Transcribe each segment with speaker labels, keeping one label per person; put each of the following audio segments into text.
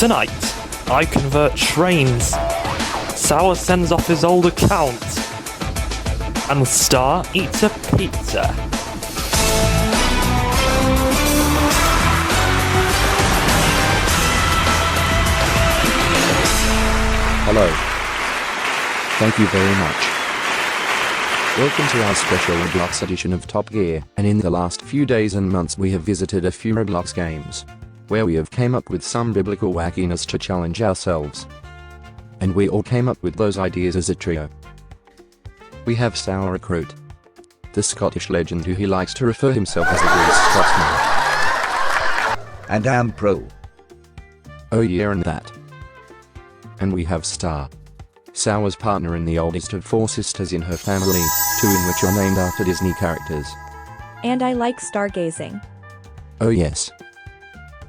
Speaker 1: Tonight, I convert trains. Sour sends off his old account. And Star eats a pizza.
Speaker 2: Hello. Thank you very much. Welcome to our special Roblox edition of Top Gear, and in the last few days and months we have visited a few Roblox games, where we have came up with some biblical wackiness to challenge ourselves. And we all came up with those ideas as a trio. We have Sour Recruit, the Scottish legend who he likes to refer himself as the Grease Scotsman.
Speaker 3: And I'm Pro.
Speaker 2: Oh yeah, and that. And we have Star, Sour's partner and the oldest of 4 sisters in her family, 2 in which are named after Disney characters.
Speaker 4: And I like stargazing.
Speaker 2: Oh yes.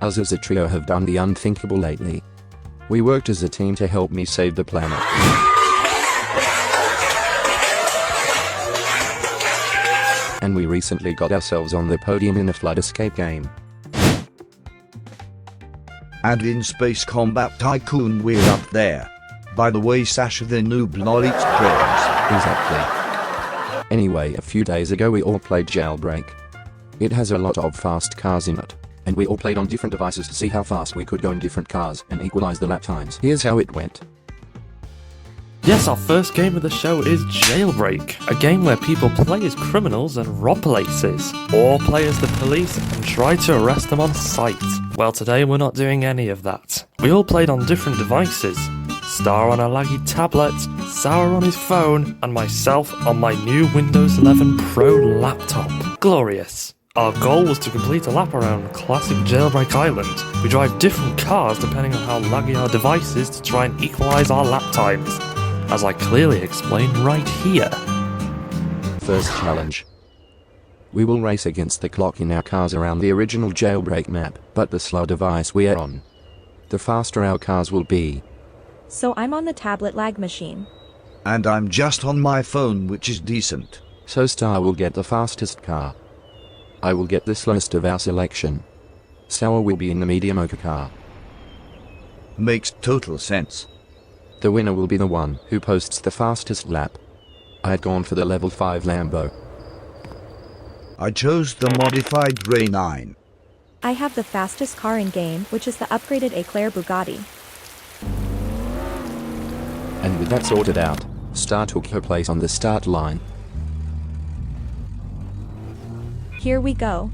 Speaker 2: Us as a trio have done the unthinkable lately. We worked as a team to help me save the planet. And we recently got ourselves on the podium in a flood escape game.
Speaker 3: And in Space Combat Tycoon we're up there. By the way, Sasha the noob lol eats trains.
Speaker 2: Exactly. Anyway, a few days ago we all played Jailbreak. It has a lot of fast cars in it, and we all played on different devices to see how fast we could go in different cars and equalize the lap times. Here's how it went.
Speaker 1: Yes, our first game of the show is Jailbreak, a game where people play as criminals and rob places, or play as the police and try to arrest them on sight. Well, today we're not doing any of that. We all played on different devices. Star on a laggy tablet, Sour on his phone, and myself on my new Windows 11 Pro laptop. Glorious. Our goal was to complete a lap around classic Jailbreak Island. We drive different cars depending on how laggy our device is to try and equalize our lap times, as I clearly explained right here.
Speaker 2: First challenge. We will race against the clock in our cars around the original Jailbreak map, but the slower device we are on, the faster our cars will be.
Speaker 4: So I'm on the tablet lag machine.
Speaker 3: And I'm just on my phone, which is decent.
Speaker 2: So Star will get the fastest car. I will get the slowest of our selection. Sour will be in the mediocre car.
Speaker 3: Makes total sense.
Speaker 2: The winner will be the one who posts the fastest lap. I had gone for the level 5 Lambo.
Speaker 3: I chose the modified Ray 9.
Speaker 4: I have the fastest car in game, which is the upgraded Eclair Bugatti.
Speaker 2: And with that sorted out, Star took her place on the start line.
Speaker 4: Here we go.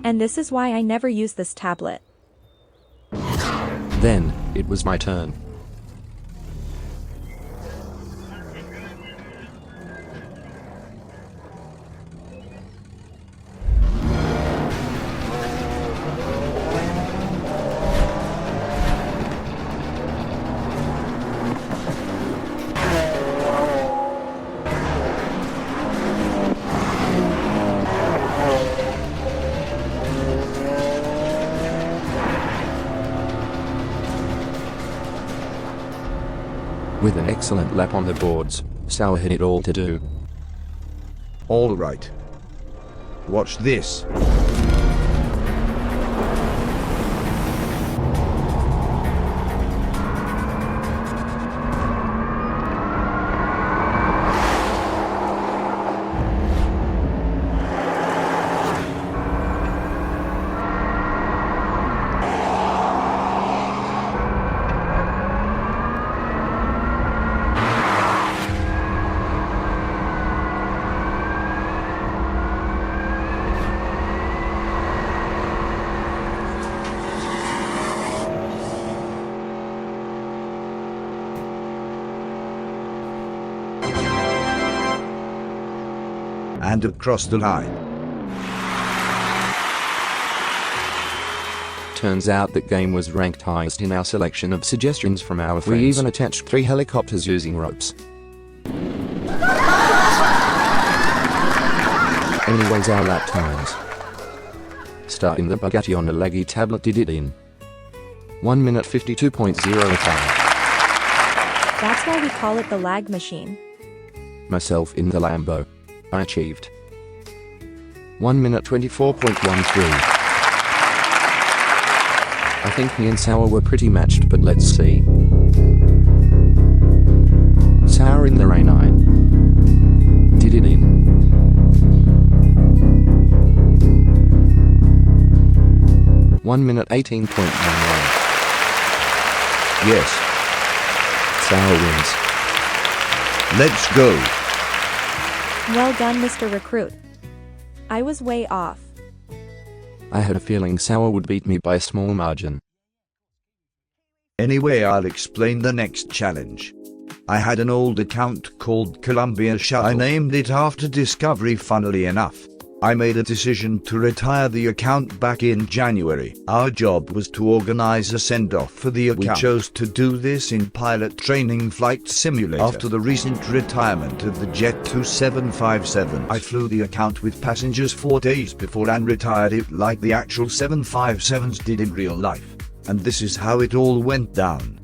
Speaker 4: And this is why I never use this tablet.
Speaker 2: Then, it was my turn. With an excellent lap on the boards, Sour had it all to do.
Speaker 3: Alright. Watch this. and across the line.
Speaker 2: turns out that game was ranked highest in our selection of suggestions from our friends. We even attached 3 helicopters using ropes. Anyways, our lap times. Starting the Bugatti on a laggy tablet did it in 1 minute 52.05.
Speaker 4: That's why we call it the lag machine.
Speaker 2: Myself in the Lambo. I achieved 1 minute 24.13. I think me and Sour were pretty matched, but let's see. Sour in the Ray 9 did it in 1 minute 18.11.
Speaker 3: Yes,
Speaker 2: Sour wins.
Speaker 3: let's go.
Speaker 4: Well done, Mr. Recruit. I was way off.
Speaker 2: I had a feeling Sour would beat me by a small margin.
Speaker 3: Anyway, I'll explain the next challenge. I had an old account called Columbia Shuttle. I named it after Discovery, funnily enough. I made a decision to retire the account back in January. Our job was to organize a send-off for the account. We chose to do this in Pilot Training Flight Simulator. After the recent retirement of the Jet 2757, I flew the account with passengers 4 days before and retired it like the actual 757s did in real life. And this is how it all went down.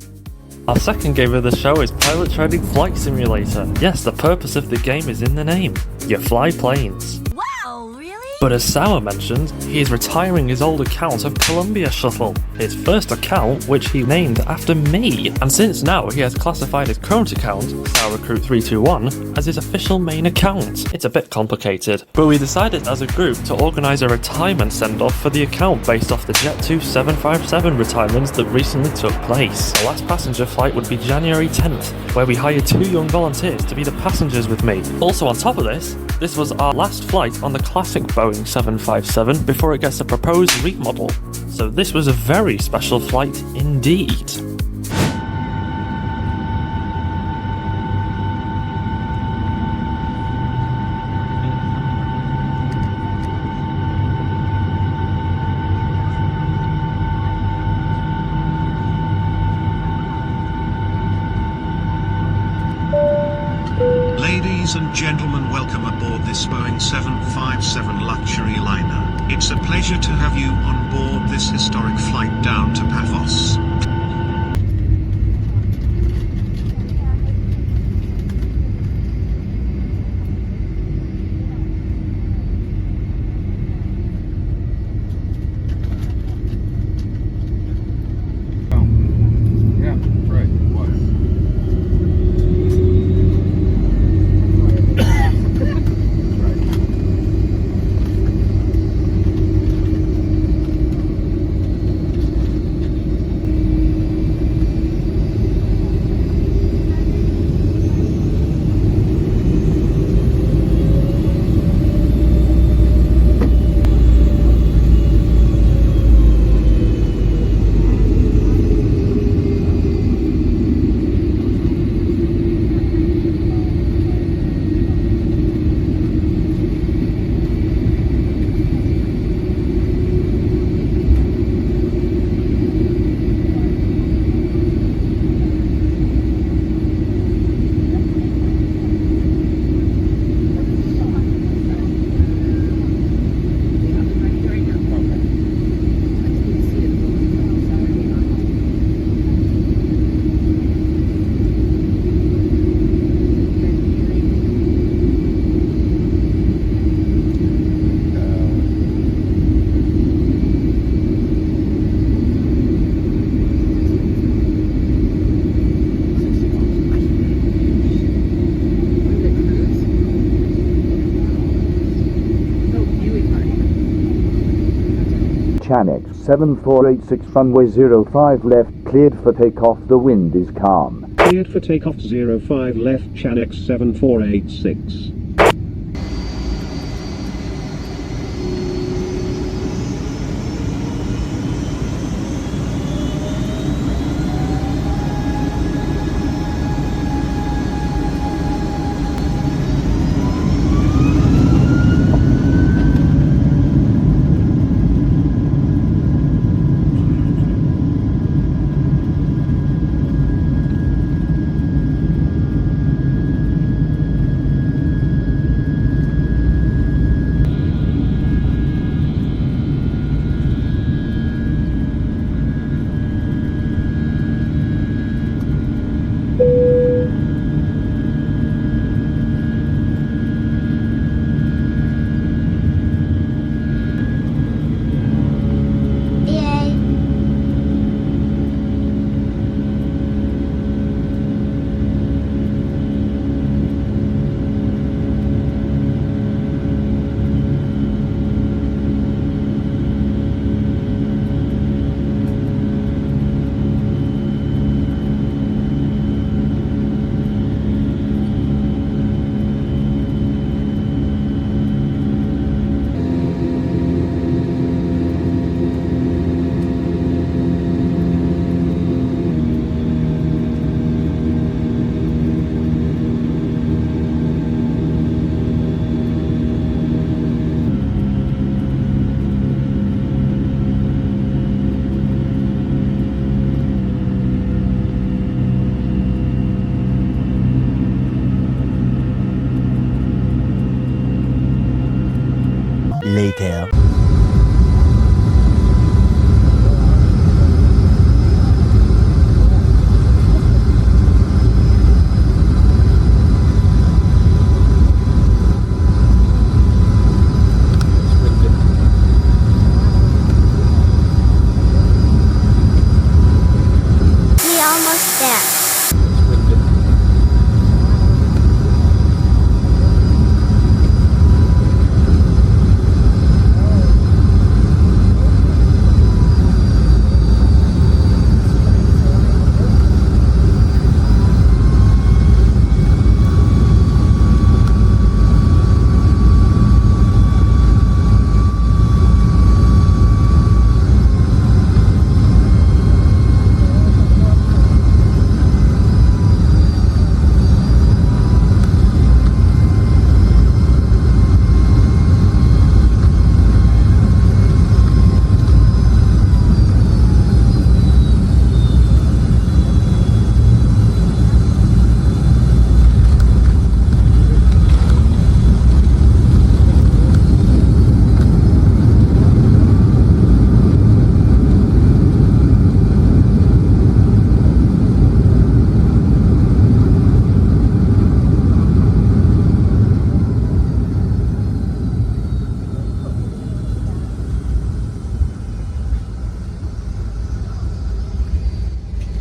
Speaker 1: Our second game of the show is Pilot Training Flight Simulator. Yes, the purpose of the game is in the name. You fly planes.
Speaker 5: Wow, really?
Speaker 1: But as Sour mentioned, he is retiring his old account of Columbia Shuttle, his first account which he named after me, and since now he has classified his current account, SourRecruit321, as his official main account. It's a bit complicated, but we decided as a group to organise a retirement send-off for the account based off the Jet 2757 retirements that recently took place. The last passenger flight would be January 10th, where we hired 2 young volunteers to be the passengers with me. Also on top of this was our last flight on the classic Boeing 757 before it gets a proposed remodel. So this was a very special flight indeed.
Speaker 6: Ladies and gentlemen, welcome aboard this Boeing 757 luxury liner. It's a pleasure to have you on board this historic flight down to Paphos.
Speaker 3: Chanex 7486 runway 05 left, cleared for takeoff, the wind is calm.
Speaker 7: Cleared for takeoff 05 left, Chanex 7486.
Speaker 5: later.
Speaker 8: We almost there.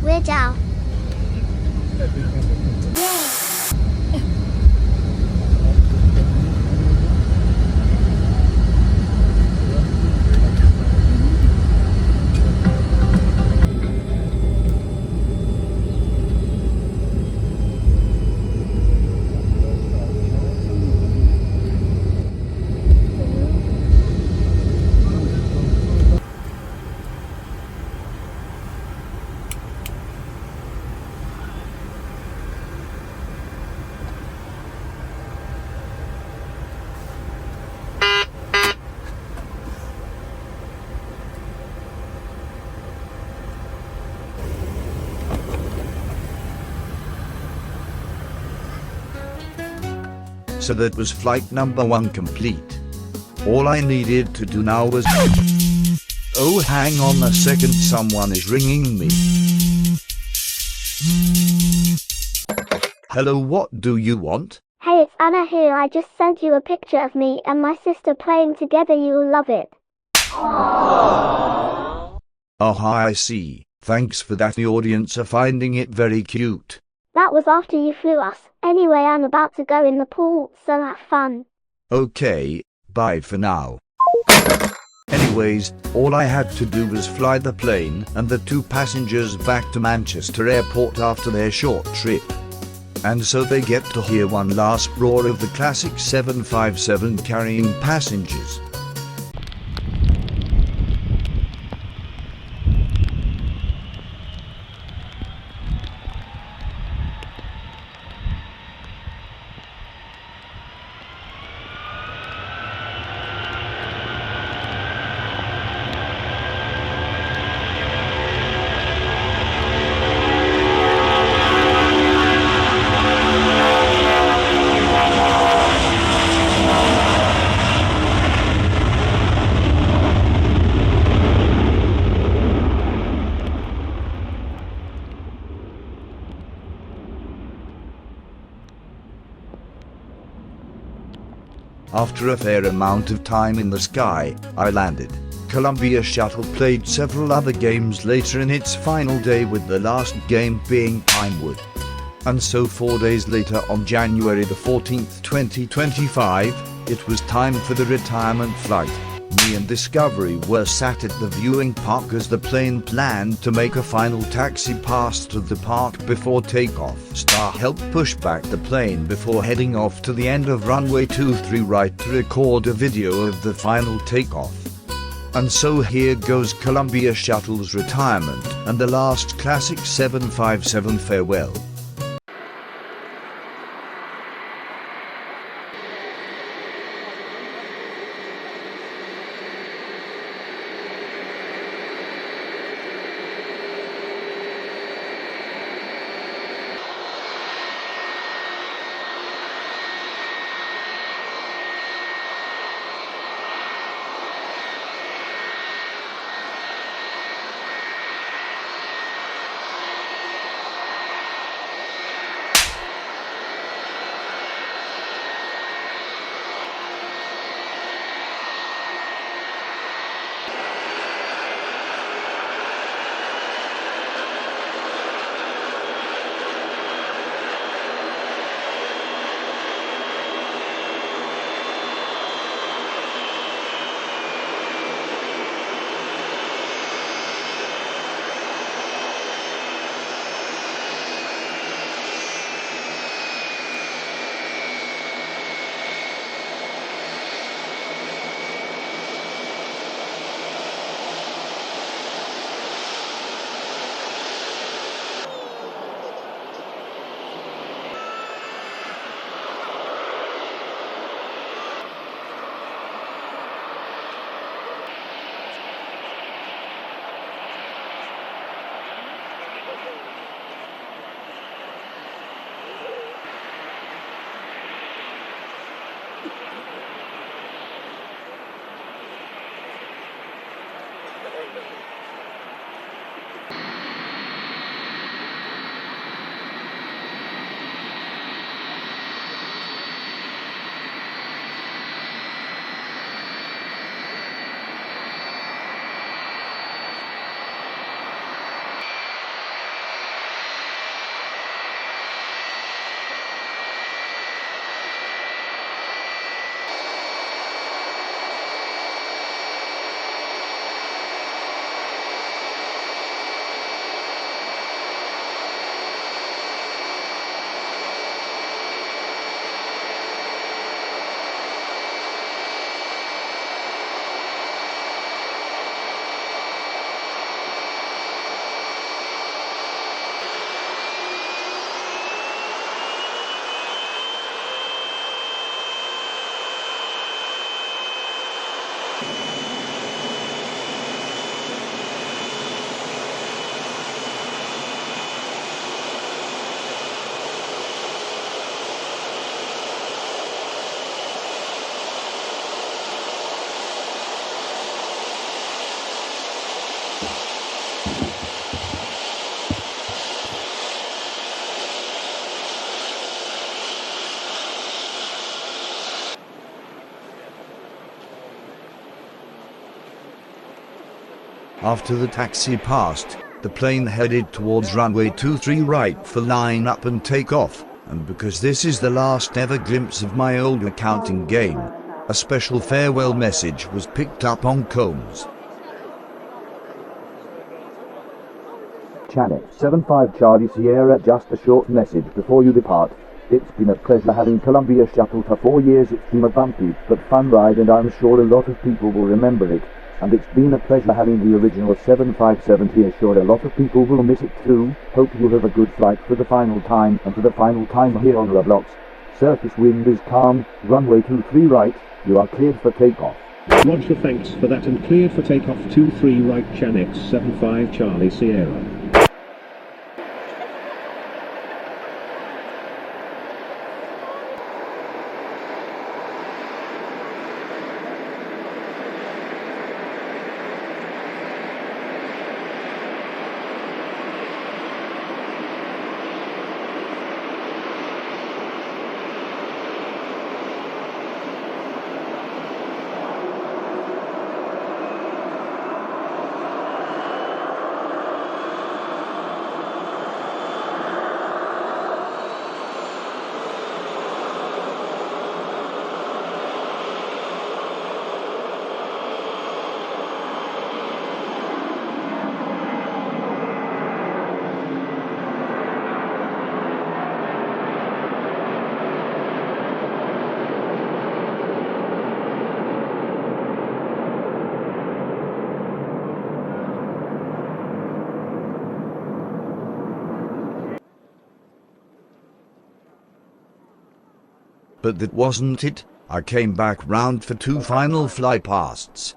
Speaker 8: We're down. Yay!
Speaker 3: So that was flight number 1 complete. All I needed to do now was... Oh, hang on a second, someone is ringing me. Hello, what do you want?
Speaker 8: Hey, it's Anna here. I just sent you a picture of me and my sister playing together. You'll love it.
Speaker 3: Oh, I see. Thanks for that. The audience are finding it very cute.
Speaker 8: That was after you flew us. Anyway, I'm about to go in the pool, so have fun.
Speaker 3: Okay, bye for now. Anyways, all I had to do was fly the plane and the 2 passengers back to Manchester Airport after their short trip. And so they get to hear one last roar of the classic 757 carrying passengers. After a fair amount of time in the sky, I landed. Columbia Shuttle played several other games later in its final day, with the last game being Pinewood. And so 4 days later, on January the 14th, 2025, it was time for the retirement flight. Me and Discovery were sat at the viewing park as the plane planned to make a final taxi pass to the park before takeoff. Star helped push back the plane before heading off to the end of runway 23 right to record a video of the final takeoff. And so here goes Columbia Shuttle's retirement and the last classic 757 farewell. After the taxi passed, the plane headed towards runway 23 right for line up and take off, and because this is the last ever glimpse of my old accounting game, a special farewell message was picked up on comms.
Speaker 5: Channel 75 Charlie Sierra, just a short message before you depart. It's been a pleasure having Columbia Shuttle for 4 years. It's been a bumpy but fun ride, and I'm sure a lot of people will remember it. And it's been a pleasure having the original 757 here. Sure, a lot of people will miss it too. Hope you have a good flight for the final time, and for the final time here on Roblox. Surface wind is calm, runway 23 right, you are cleared for takeoff.
Speaker 7: Roger, thanks for that, and cleared for takeoff 23 right Chanex 75 Charlie Sierra.
Speaker 3: But that wasn't it. I came back round for 2 final fly pasts.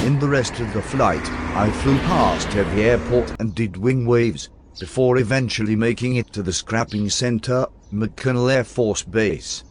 Speaker 3: In the rest of the flight, I flew past every airport and did wing waves, before eventually making it to the scrapping center, McConnell Air Force Base.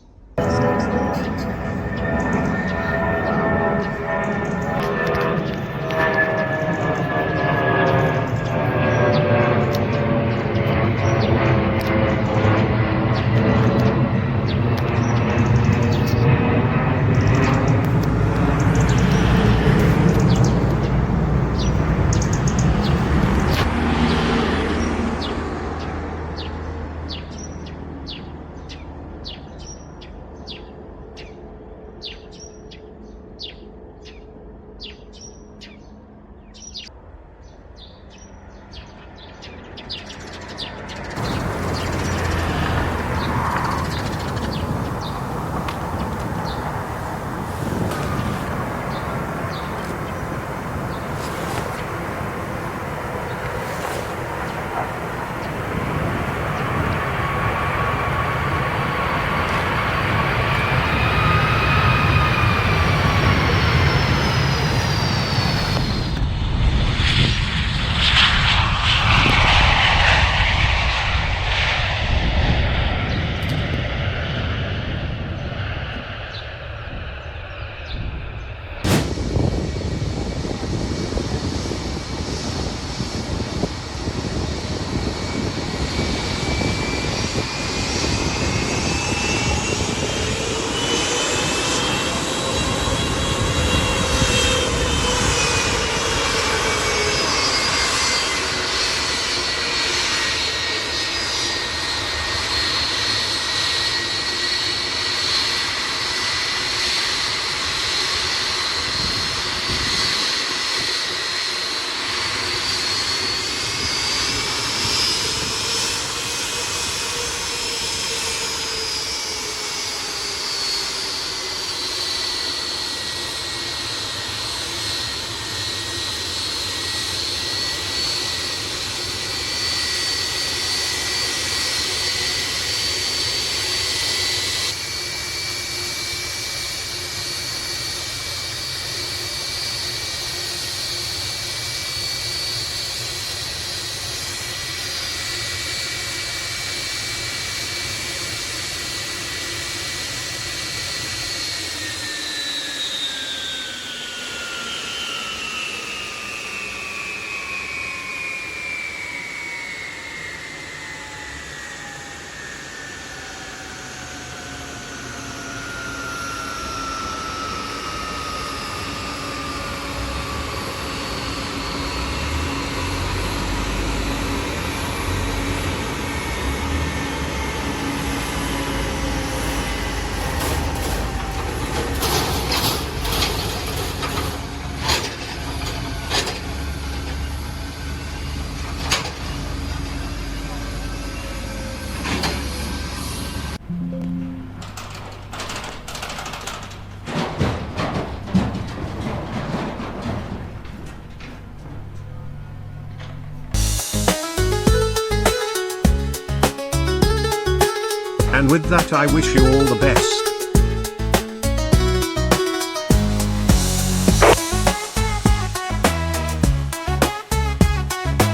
Speaker 6: And with that I wish you all the best.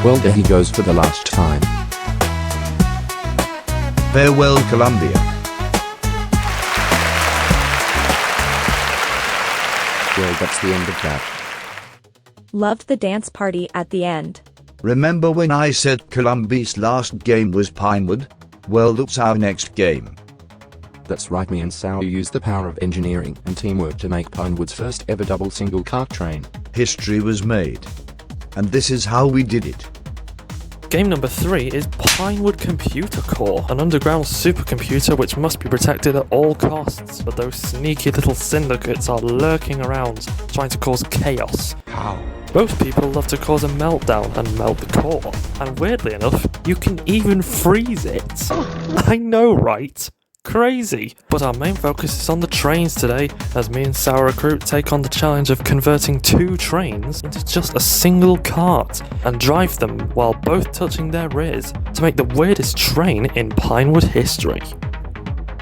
Speaker 2: Well, there he goes for the last time.
Speaker 3: Farewell, Columbia.
Speaker 2: Well, that's the end of that.
Speaker 4: Loved the dance party at the end.
Speaker 3: Remember when I said Columbia's last game was Pinewood? Well, that's our next game.
Speaker 2: That's right, me and Sal used the power of engineering and teamwork to make Pinewood's first ever double single cart train.
Speaker 3: History was made. And this is how we did it.
Speaker 1: Game number 3 is Pinewood Computer Core, an underground supercomputer which must be protected at all costs, but those sneaky little syndicates are lurking around, trying to cause chaos.
Speaker 2: How?
Speaker 1: Most people love to cause a meltdown and melt the core, and weirdly enough, you can even freeze it. I know, right? Crazy. But our main focus is on the trains today, as me and Sour Recruit take on the challenge of converting 2 trains into just a single cart and drive them while both touching their rears to make the weirdest train in Pinewood history.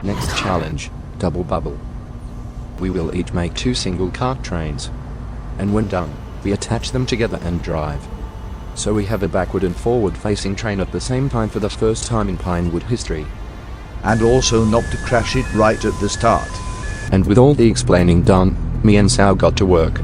Speaker 2: Next challenge, Double Bubble. We will each make 2 single cart trains. And when done, we attach them together and drive. So we have a backward and forward facing train at the same time for the first time in Pinewood history.
Speaker 3: And also not to crash it right at the start.
Speaker 2: And with all the explaining done, me and Sal got to work.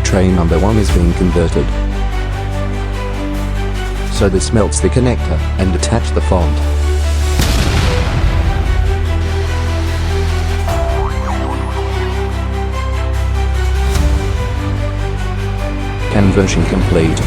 Speaker 2: Train number 1 is being converted. So this melts the connector and attach the font. Conversion complete.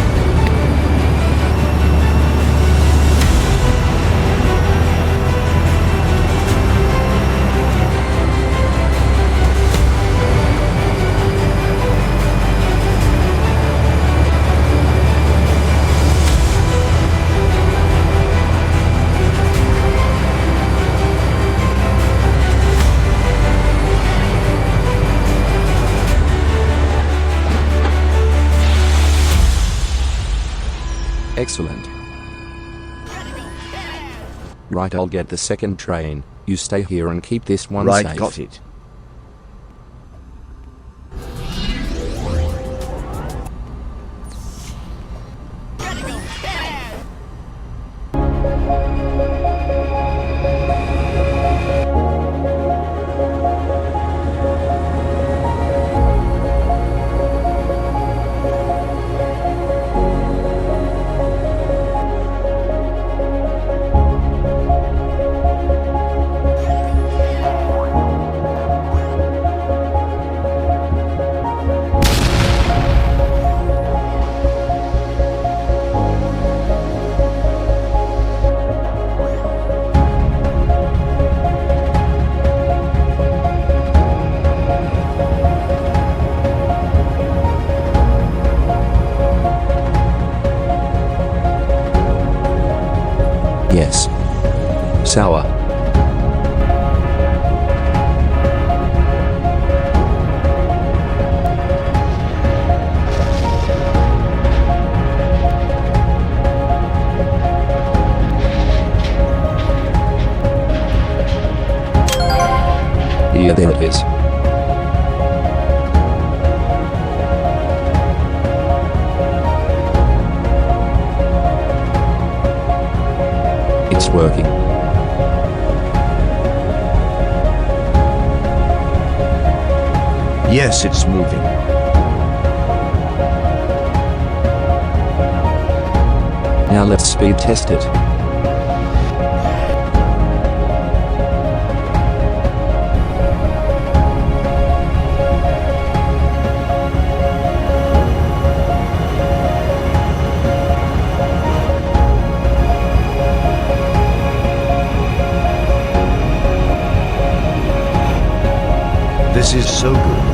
Speaker 2: Excellent. Right, I'll get the second train. You stay here and keep this one safe.
Speaker 3: Right, got it.
Speaker 2: Yes. Sour. Yeah, there it is. It's working.
Speaker 3: Yes, it's moving.
Speaker 2: Now let's speed test it.
Speaker 3: This is so good.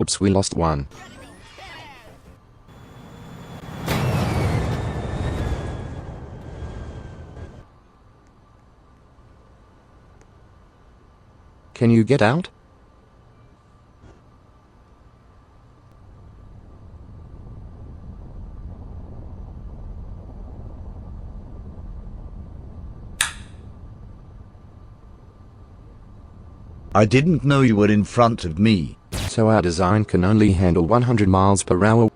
Speaker 2: Oops, we lost one. Can you get out?
Speaker 3: I didn't know you were in front of me.
Speaker 2: So our design can only handle 100 miles per hour.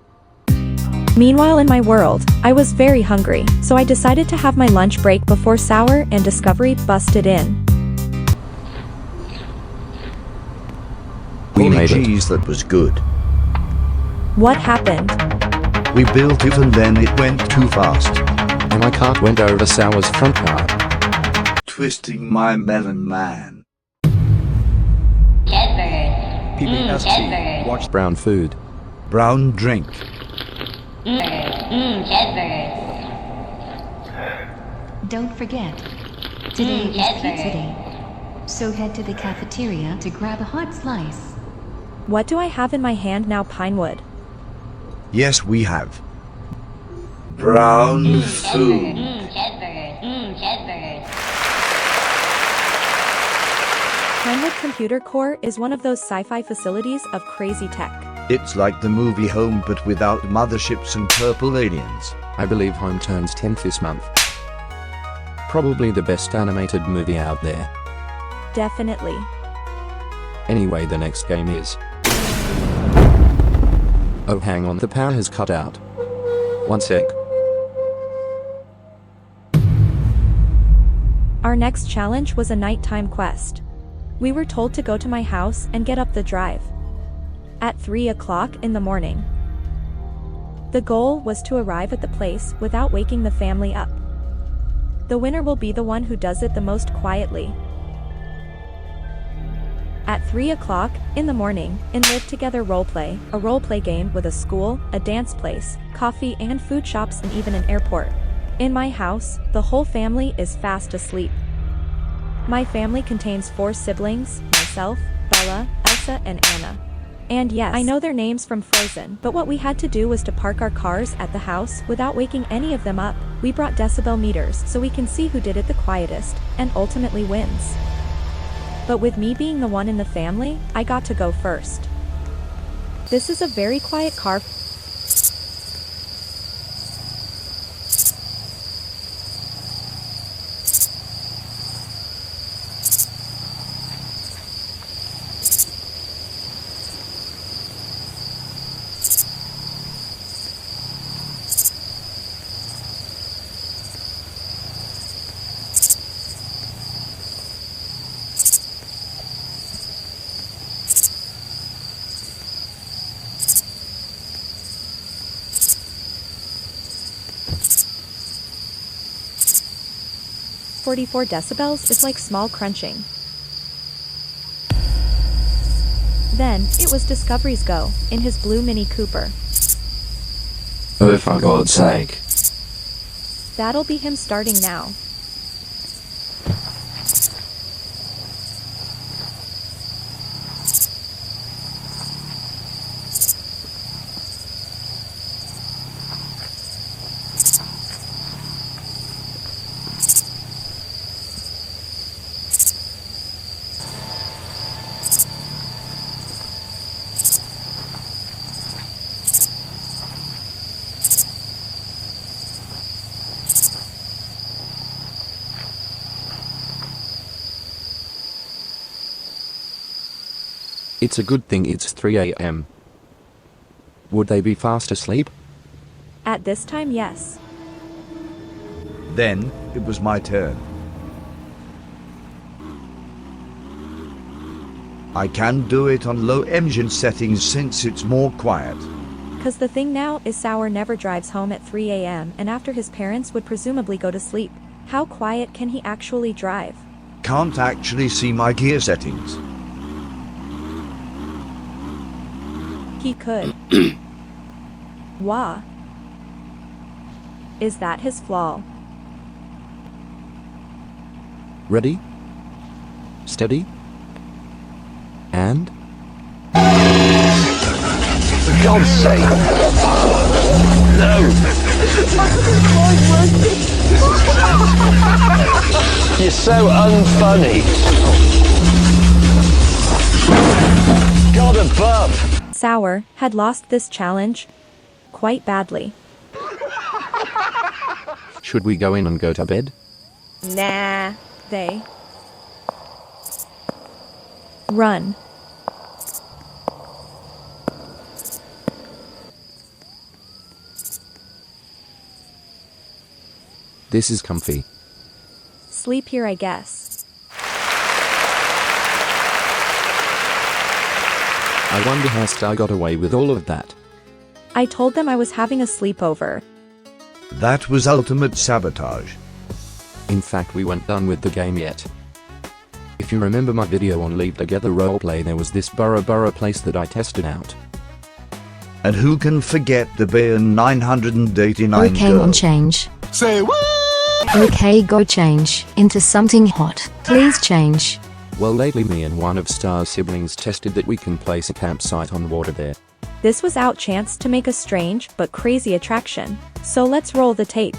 Speaker 4: Meanwhile in my world, I was very hungry, so I decided to have my lunch break before Sour and Discovery busted in.
Speaker 2: We
Speaker 3: Holy
Speaker 2: made it.
Speaker 3: cheese, that was good.
Speaker 4: What happened?
Speaker 3: We built it and then it went too fast.
Speaker 2: And my cart went over Sour's front car.
Speaker 3: Twisting my melon man.
Speaker 2: PBST. Watch brown food.
Speaker 3: Brown drink.
Speaker 9: Don't forget, today is pizza day. So head to the cafeteria to grab a hot slice.
Speaker 4: What do I have in my hand now, Pinewood?
Speaker 3: Yes, we have. Brown food.
Speaker 4: Pinewood Computer Core is one of those sci-fi facilities of crazy tech.
Speaker 3: It's like the movie Home but without motherships and purple aliens.
Speaker 2: I believe Home turns 10th this month. Probably the best animated movie out there.
Speaker 4: Definitely.
Speaker 2: Anyway, the next game is... Oh, hang on, the power has cut out. One sec.
Speaker 4: Our next challenge was a nighttime quest. We were told to go to my house and get up the drive at 3 o'clock in the morning. The goal was to arrive at the place without waking the family up. The winner will be the one who does it the most quietly. At 3 o'clock in the morning, in Live Together Roleplay, a roleplay game with a school, a dance place, coffee and food shops and even an airport. In my house, the whole family is fast asleep. My family contains 4 siblings, myself, Bella, Elsa and Anna. And yes, I know their names from Frozen, but what we had to do was to park our cars at the house without waking any of them up. We brought decibel meters so we can see who did it the quietest, and ultimately wins. But with me being the one in the family, I got to go first. This is a very quiet car. .44 decibels is like small crunching. Then, it was Discovery's go, in his blue Mini Cooper.
Speaker 2: Oh, for God's sake.
Speaker 4: That'll be him starting now.
Speaker 2: It's a good thing it's 3 a.m. Would they be fast asleep?
Speaker 4: At this time, yes.
Speaker 3: Then, it was my turn. I can do it on low engine settings since it's more quiet.
Speaker 4: 'Cause the thing now is Sour never drives home at 3 a.m. and after his parents would presumably go to sleep. How quiet can he actually drive?
Speaker 3: Can't actually see my gear settings.
Speaker 4: He could. Wah. Is that his flaw?
Speaker 2: Ready? Steady? And?
Speaker 5: For God's sake! No! You're so unfunny. God above!
Speaker 4: Sour had lost this challenge quite badly.
Speaker 2: Should we go in and go to bed?
Speaker 4: Nah. They run.
Speaker 2: This is comfy.
Speaker 4: Sleep here, I guess.
Speaker 2: I wonder how Star got away with all of that.
Speaker 4: I told them I was having a sleepover.
Speaker 3: That was ultimate sabotage.
Speaker 2: In fact, we weren't done with the game yet. If you remember my video on Leave Together Roleplay, there was this burrow place that I tested out.
Speaker 3: And who can forget the Bayer 989
Speaker 10: Okay,
Speaker 3: girl?
Speaker 10: on change.
Speaker 3: Say what?
Speaker 10: Okay, go change into something hot. Please change.
Speaker 2: Well, lately me and one of Star's siblings tested that we can place a campsite on water there.
Speaker 4: This was our chance to make a strange but crazy attraction. So let's roll the tape.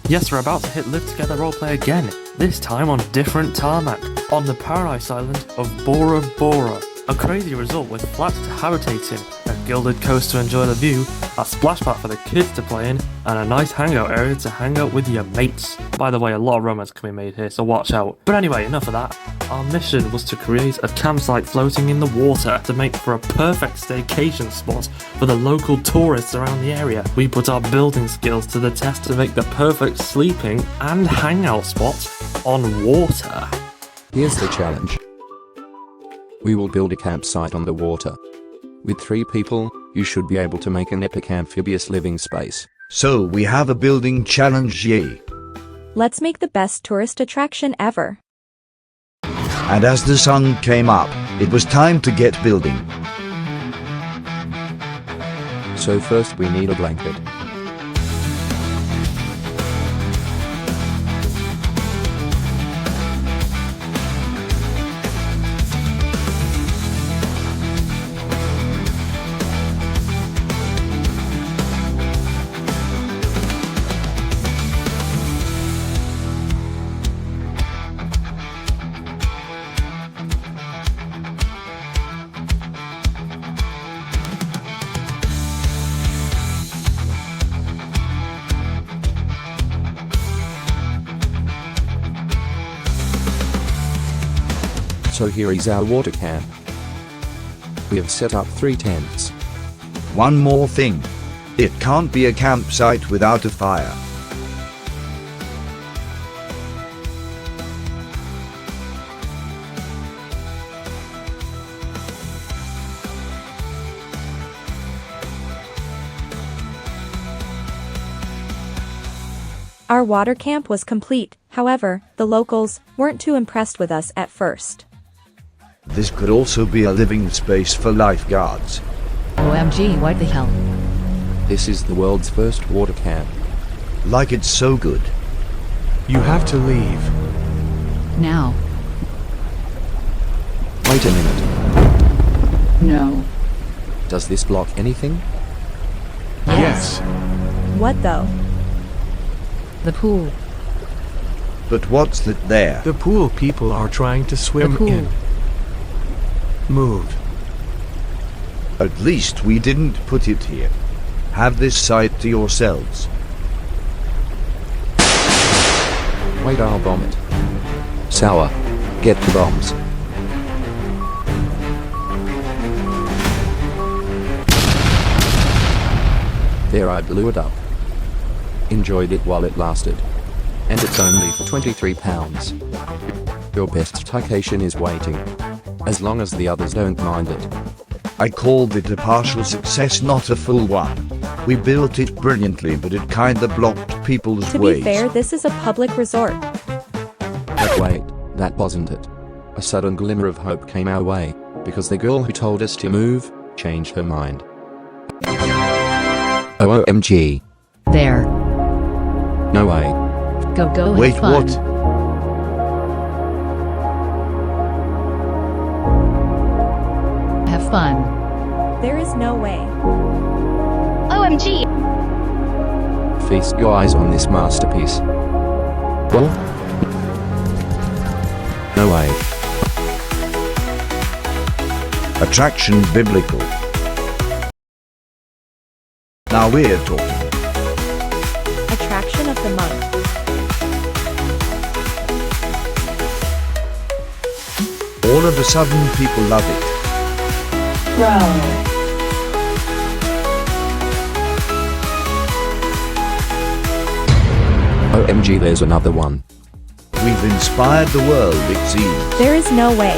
Speaker 1: Yes, we're about to hit Live Together Roleplay again, this time on different tarmac, on the paradise island of Bora Bora. A crazy resort with flats to habitate in, a gilded coast to enjoy the view, a splash pad for the kids to play in, and a nice hangout area to hang out with your mates. By the way, a lot of romance can be made here, so watch out. But anyway, enough of that. Our mission was to create a campsite floating in the water to make for a perfect staycation spot for the local tourists around the area. We put our building skills to the test to make the perfect sleeping and hangout spot on water.
Speaker 2: Here's the challenge. We will build a campsite on the water. With 3 people, you should be able to make an epic amphibious living space.
Speaker 3: So we have a building challenge, yay.
Speaker 4: Let's make the best tourist attraction ever.
Speaker 3: And as the sun came up, it was time to get building.
Speaker 2: So first we need a blanket. So here is our water camp. We have set up 3 tents.
Speaker 3: One more thing. It can't be a campsite without a fire.
Speaker 4: Our water camp was complete, however, the locals weren't too impressed with us at first.
Speaker 3: This could also be a living space for lifeguards.
Speaker 10: OMG, what the hell?
Speaker 2: This is the world's first water camp.
Speaker 3: Like it's so good.
Speaker 11: You have to leave.
Speaker 10: Now.
Speaker 2: Wait a minute.
Speaker 10: No.
Speaker 2: Does this block anything?
Speaker 11: Yes.
Speaker 4: What though?
Speaker 10: The pool.
Speaker 3: But what's that there?
Speaker 11: The pool people are trying to swim
Speaker 10: The pool.
Speaker 11: in. Move.
Speaker 3: At least we didn't put it here. Have this site to yourselves.
Speaker 2: Wait, I'll bomb it. Sour, get the bombs. There, I blew it up. Enjoyed it while it lasted. And it's only for £23. Your best vacation is waiting. As long as the others don't mind it.
Speaker 3: I called it a partial success, not a full one. We built it brilliantly, but it kinda blocked people's
Speaker 4: To
Speaker 3: ways.
Speaker 4: be fair, this is a public resort.
Speaker 2: But wait, that wasn't it. A sudden glimmer of hope came our way, because the girl who told us to move, changed her mind. OMG.
Speaker 10: There.
Speaker 2: No way.
Speaker 10: Go
Speaker 3: Wait,
Speaker 10: have fun.
Speaker 3: what?
Speaker 10: Have fun.
Speaker 4: There is no way.
Speaker 8: OMG.
Speaker 2: Feast your eyes on this masterpiece. Well? No way.
Speaker 3: Attraction biblical. Now we're talking.
Speaker 4: Attraction of the month.
Speaker 3: All of a sudden people love it.
Speaker 2: OMG, there's another one.
Speaker 3: We've inspired the world, it seems.
Speaker 4: There is no way.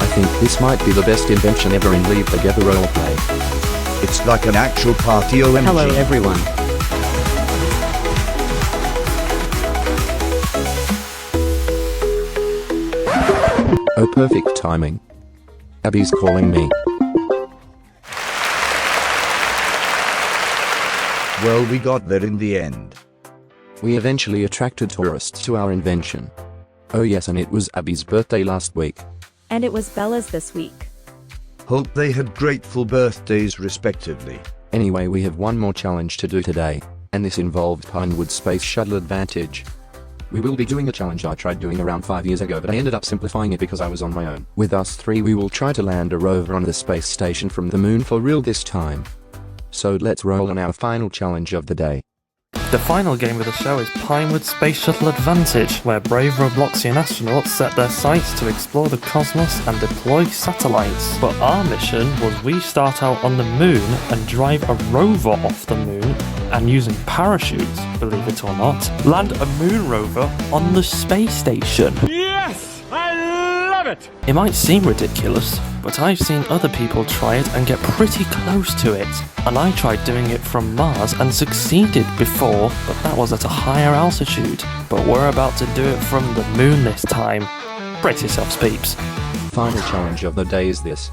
Speaker 2: I think this might be the best invention ever in Leave Together roleplay.
Speaker 3: It's like an actual party, OMG.
Speaker 12: Hello everyone.
Speaker 2: Oh, perfect timing. Abby's calling me.
Speaker 3: Well, we got there in the end.
Speaker 2: We eventually attracted tourists to our invention. Oh yes, and it was Abby's birthday last week.
Speaker 4: And it was Bella's this week.
Speaker 3: Hope they had grateful birthdays respectively.
Speaker 2: Anyway, we have one more challenge to do today, and this involved Pinewood Space Shuttle Advantage. We will be doing a challenge I tried doing around 5 years ago, but I ended up simplifying it because I was on my own. With us three, we will try to land a rover on the space station from the moon for real this time. So let's roll on our final challenge of the day.
Speaker 1: The final game of the show is Pinewood Space Shuttle Advantage, where brave Robloxian astronauts set their sights to explore the cosmos and deploy satellites. But our mission was we start out on the moon and drive a rover off the moon, and using parachutes, believe it or not, land a moon rover on the space station.
Speaker 11: Yes! I love it!
Speaker 1: It might seem ridiculous, but I've seen other people try it and get pretty close to it. And I tried doing it from Mars and succeeded before, but that was at a higher altitude. But we're about to do it from the moon this time. Brace yourselves, peeps.
Speaker 2: Final challenge of the day is this.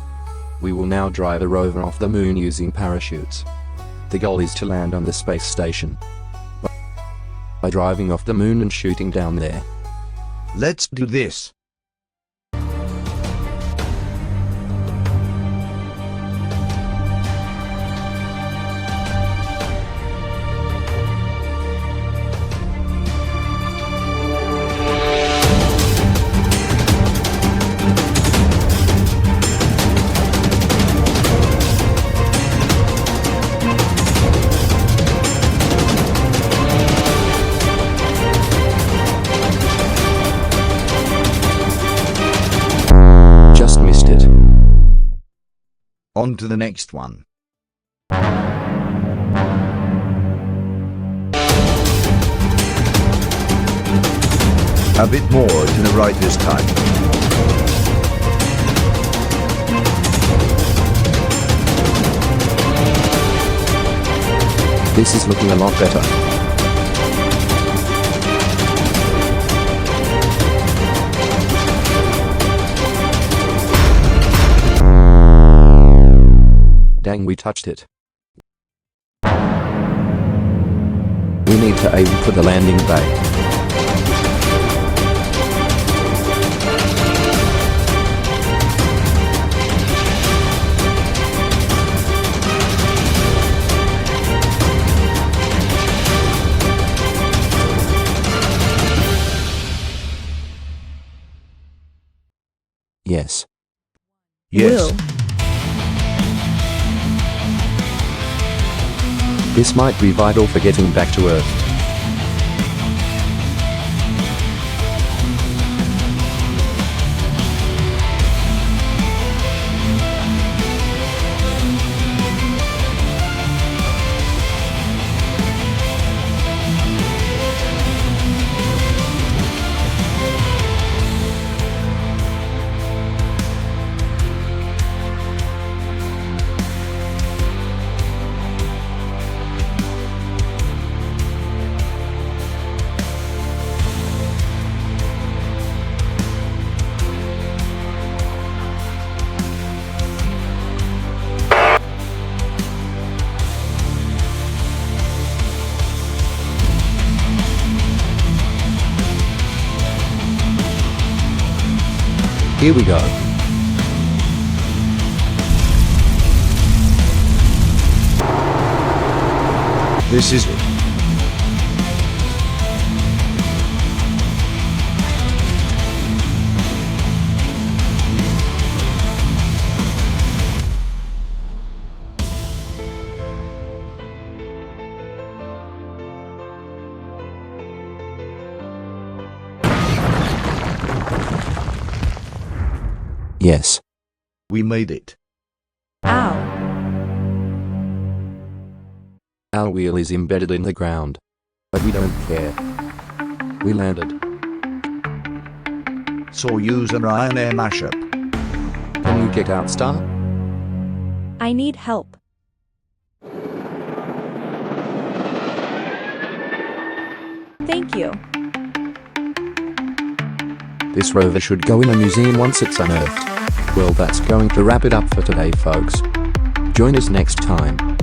Speaker 2: We will now drive a rover off the moon using parachutes. The goal is to land on the space station by driving off the moon and shooting down there.
Speaker 3: Let's do this.
Speaker 2: Just missed it.
Speaker 3: On to the next one. A bit more to the right this time.
Speaker 2: This is looking a lot better. Dang, we touched it. We need to aim for the landing bay. Yes.
Speaker 3: Yes.
Speaker 4: Woo.
Speaker 2: This might be vital for getting back to Earth. Here we go.
Speaker 3: This is it.
Speaker 2: Yes.
Speaker 3: We made it.
Speaker 4: Ow.
Speaker 2: Our wheel is embedded in the ground. But we don't care. We landed.
Speaker 3: Soyuz and Ryanair mashup.
Speaker 2: Can you get out, Star?
Speaker 4: I need help. Thank you.
Speaker 2: This rover should go in a museum once it's unearthed. Well, that's going to wrap it up for today, folks. Join us next time.